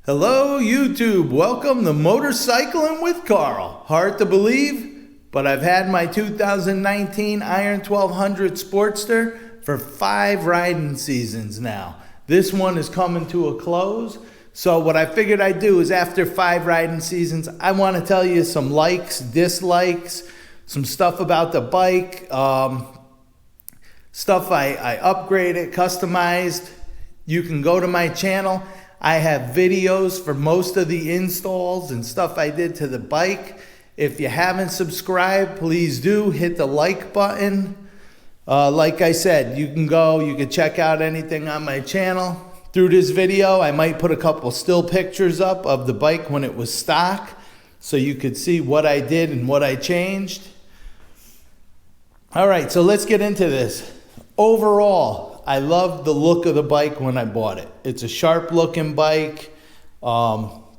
Hello YouTube, welcome to Motorcycling with Carl. Hard to believe, but I've had my 2019 IRON1200 Sportster for 5 riding seasons now. This one is coming to a close. So what I figured I'd do is after 5 riding seasons, I want to tell you some likes, dislikes, some stuff about the bike, stuff I upgraded, customized. You can go to my channel. I have videos for most of the installs and stuff I did to the bike. If you haven't subscribed, please do hit the like button. Like I said, you can check out anything on my channel. Through this video, I might put a couple still pictures up of the bike when it was stock, so you could see what I did and what I changed. All right, so let's get into this. Overall, I loved the look of the bike when I bought it. It's a sharp looking bike. No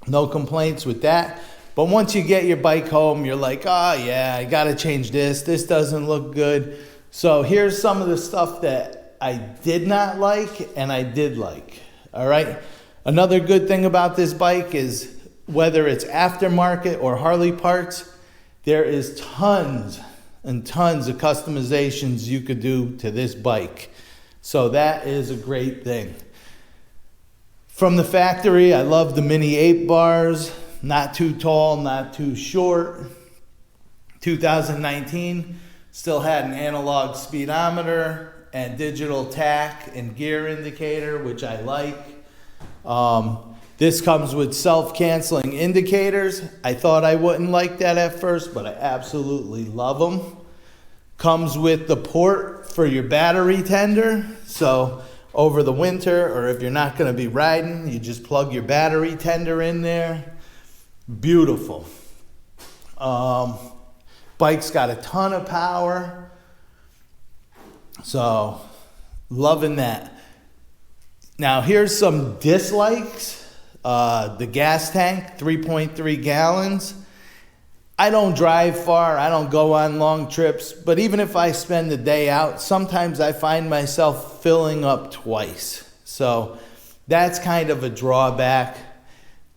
complaints with that. But once you get your bike home, you're like, oh yeah, I gotta change this. This doesn't look good. So here's some of the stuff that I did not like and I did like. All right. Another good thing about this bike is whether it's aftermarket or Harley parts, there is tons and tons of customizations you could do to this bike. So that is a great thing. From the factory, I love the mini 8 bars. Not too tall, not too short. 2019, still had an analog speedometer and digital tach and gear indicator, which I like. This comes with self-canceling indicators. I thought I wouldn't like that at first, but I absolutely love them. Comes with the port for your battery tender. So over the winter, or if you're not going to be riding, you just plug your battery tender in there. Beautiful. Bike's got a ton of power. So loving that. Now here's some dislikes. The gas tank, 3.3 gallons. I don't drive far, I don't go on long trips, but even if I spend the day out, sometimes I find myself filling up twice. So that's kind of a drawback.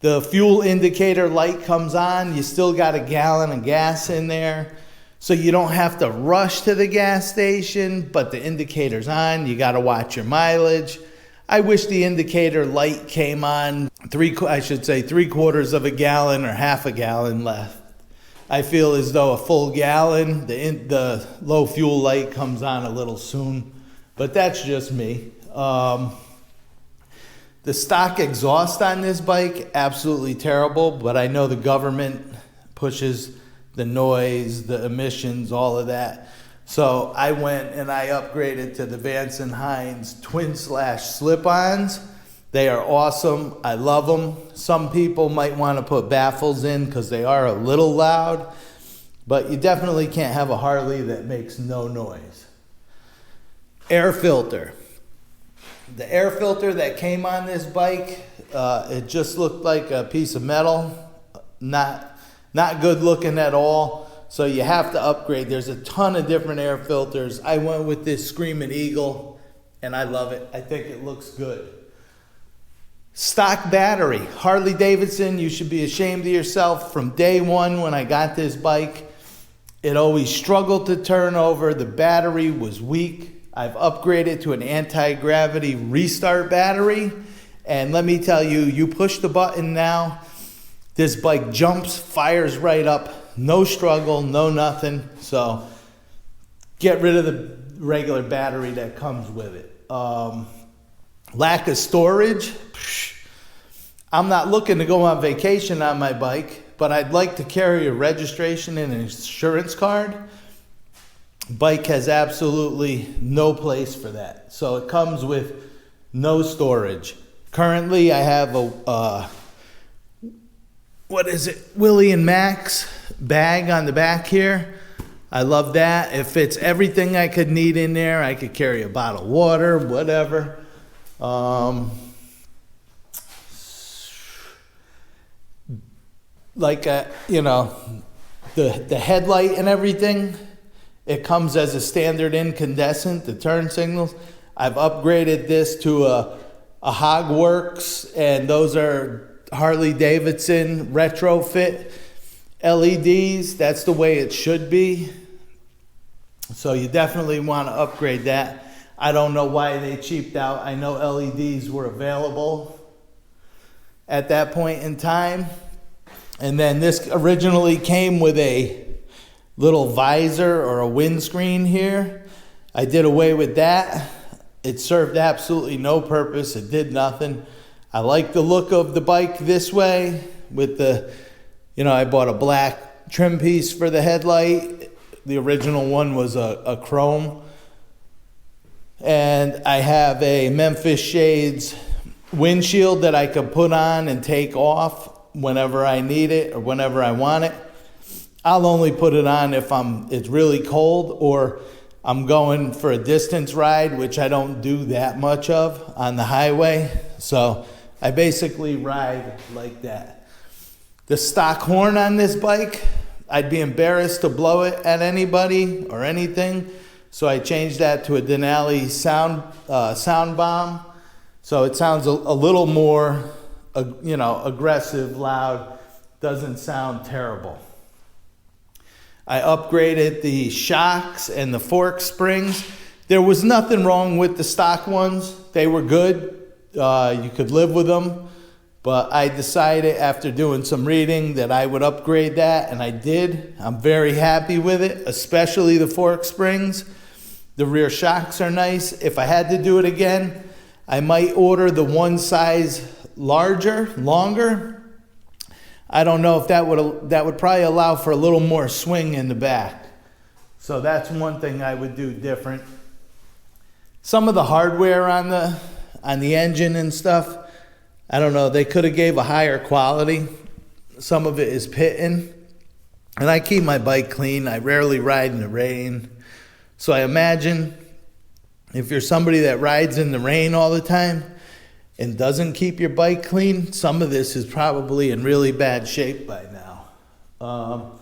The fuel indicator light comes on, you still got a gallon of gas in there, so you don't have to rush to the gas station, but the indicator's on, you gotta watch your mileage. I wish the indicator light came on, 3/4 of a gallon or half a gallon left. I feel as though a full gallon, the low fuel light comes on a little soon, but that's just me. The stock exhaust on this bike, absolutely terrible, but I know the government pushes the noise, the emissions, all of that. So I went and I upgraded to the Vance & Hines twin slash slip-ons. They are awesome. I love them. Some people might want to put baffles in because they are a little loud, but you definitely can't have a Harley that makes no noise. Air filter. The air filter that came on this bike, it just looked like a piece of metal. Not good looking at all. So you have to upgrade. There's a ton of different air filters. I went with this Screaming Eagle and I love it. I think it looks good. Stock battery, Harley Davidson, you should be ashamed of yourself. From day one when I got this bike, it always struggled to turn over. The battery was weak. I've upgraded to an anti-gravity restart battery. And let me tell you, you push the button now, this bike jumps, fires right up. No struggle, no nothing. So get rid of the regular battery that comes with it. Lack of storage. I'm not looking to go on vacation on my bike, but I'd like to carry a registration and an insurance card. Bike has absolutely no place for that. So it comes with no storage. Currently I have a, Willie and Max bag on the back here. I love that. It fits everything I could need in there. I could carry a bottle of water, whatever. The headlight and everything, it comes as a standard incandescent, the turn signals. I've upgraded this to a a Hogworks, and those are Harley Davidson retrofit LEDs. That's the way it should be. So you definitely want to upgrade that. I don't know why they cheaped out. I know LEDs were available at that point in time. And then this originally came with a little visor or a windscreen here. I did away with that. It served absolutely no purpose. It did nothing. I like the look of the bike this way with the, I bought a black trim piece for the headlight. The original one was a chrome. And I have a Memphis Shades windshield that I could put on and take off whenever I need it or whenever I want it. I'll only put it on if it's really cold or I'm going for a distance ride, which I don't do that much of on the highway. So I basically ride like that. The stock horn on this bike, I'd be embarrassed to blow it at anybody or anything. So I changed that to a Denali sound bomb. So it sounds a little more, aggressive, loud, doesn't sound terrible. I upgraded the shocks and the fork springs. There was nothing wrong with the stock ones. They were good. You could live with them. But I decided after doing some reading that I would upgrade that, and I did. I'm very happy with it, especially the fork springs. The rear shocks are nice. If I had to do it again, I might order the one size longer. I don't know if that would probably allow for a little more swing in the back. So that's one thing I would do different. Some of the hardware on the engine and stuff, I don't know, they could have gave a higher quality. Some of it is pitting. And I keep my bike clean. I rarely ride in the rain. So I imagine if you're somebody that rides in the rain all the time and doesn't keep your bike clean, some of this is probably in really bad shape by now.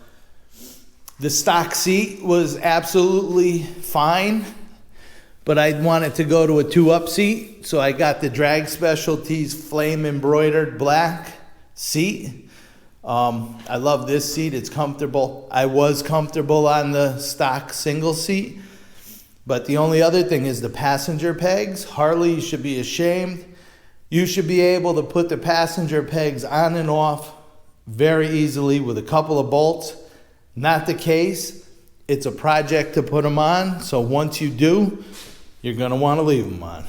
The stock seat was absolutely fine, but I wanted to go to a 2-up seat, so I got the Drag Specialties flame embroidered black seat. I love this seat. It's comfortable. I was comfortable on the stock single seat, but the only other thing is the passenger pegs. Harley should be ashamed. You should be able to put the passenger pegs on and off very easily with a couple of bolts. Not the case. It's a project to put them on, so once you do, you're going to want to leave them on.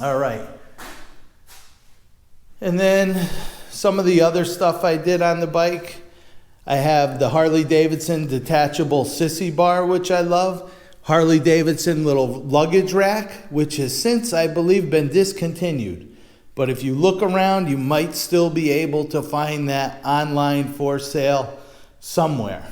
All right. And then some of the other stuff I did on the bike, I have the Harley Davidson detachable sissy bar, which I love. Harley Davidson little luggage rack, which has since, I believe, been discontinued. But if you look around, you might still be able to find that online for sale somewhere.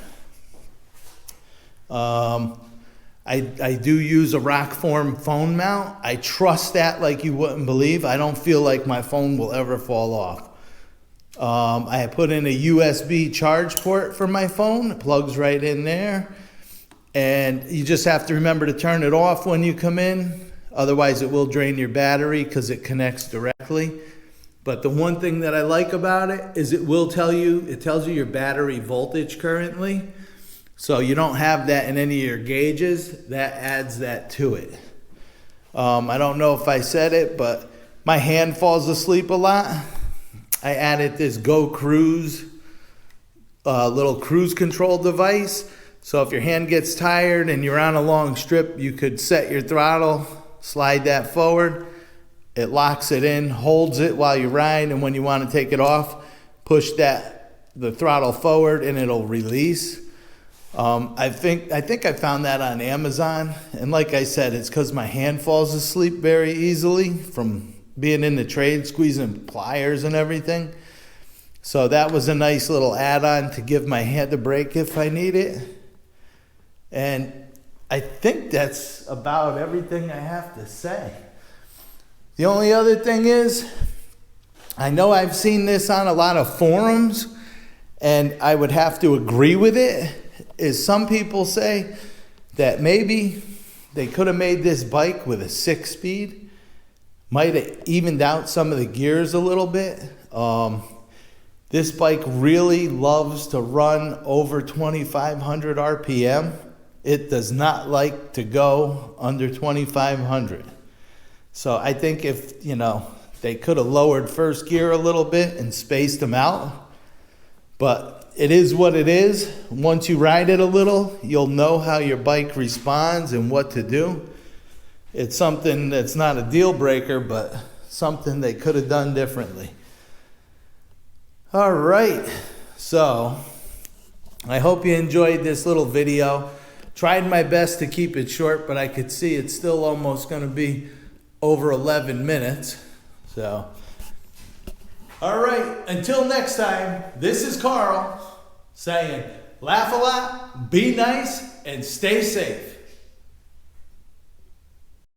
I do use a Rockform phone mount. I trust that like you wouldn't believe. I don't feel like my phone will ever fall off. I put in a USB charge port for my phone. It plugs right in there. And you just have to remember to turn it off when you come in. Otherwise, it will drain your battery because it connects directly. But the one thing that I like about it is it tells you your battery voltage currently. So you don't have that in any of your gauges. That adds that to it. I don't know if I said it, but my hand falls asleep a lot. I added this Go Cruise little cruise control device. So if your hand gets tired and you're on a long strip, you could set your throttle, slide that forward. It locks it in, holds it while you ride, and when you want to take it off, push the throttle forward and it'll release. I think I found that on Amazon, and like I said, it's because my hand falls asleep very easily from being in the trade, squeezing pliers and everything. So that was a nice little add-on to give my hand a break if I need it. And I think that's about everything I have to say. The only other thing is, I know I've seen this on a lot of forums, and I would have to agree with it, is some people say that maybe they could have made this bike with a 6-speed. Might have evened out some of the gears a little bit. This bike really loves to run over 2,500 RPM. It does not like to go under 2,500. So I think if, you know, they could have lowered first gear a little bit and spaced them out. But it is what it is. Once you ride it a little, you'll know how your bike responds and what to do. It's something that's not a deal breaker, but something they could have done differently. All right, so I hope you enjoyed this little video. Tried my best to keep it short, but I could see it's still almost going to be over 11 minutes. So, all right, until next time, this is Carl saying, laugh a lot, be nice, and stay safe.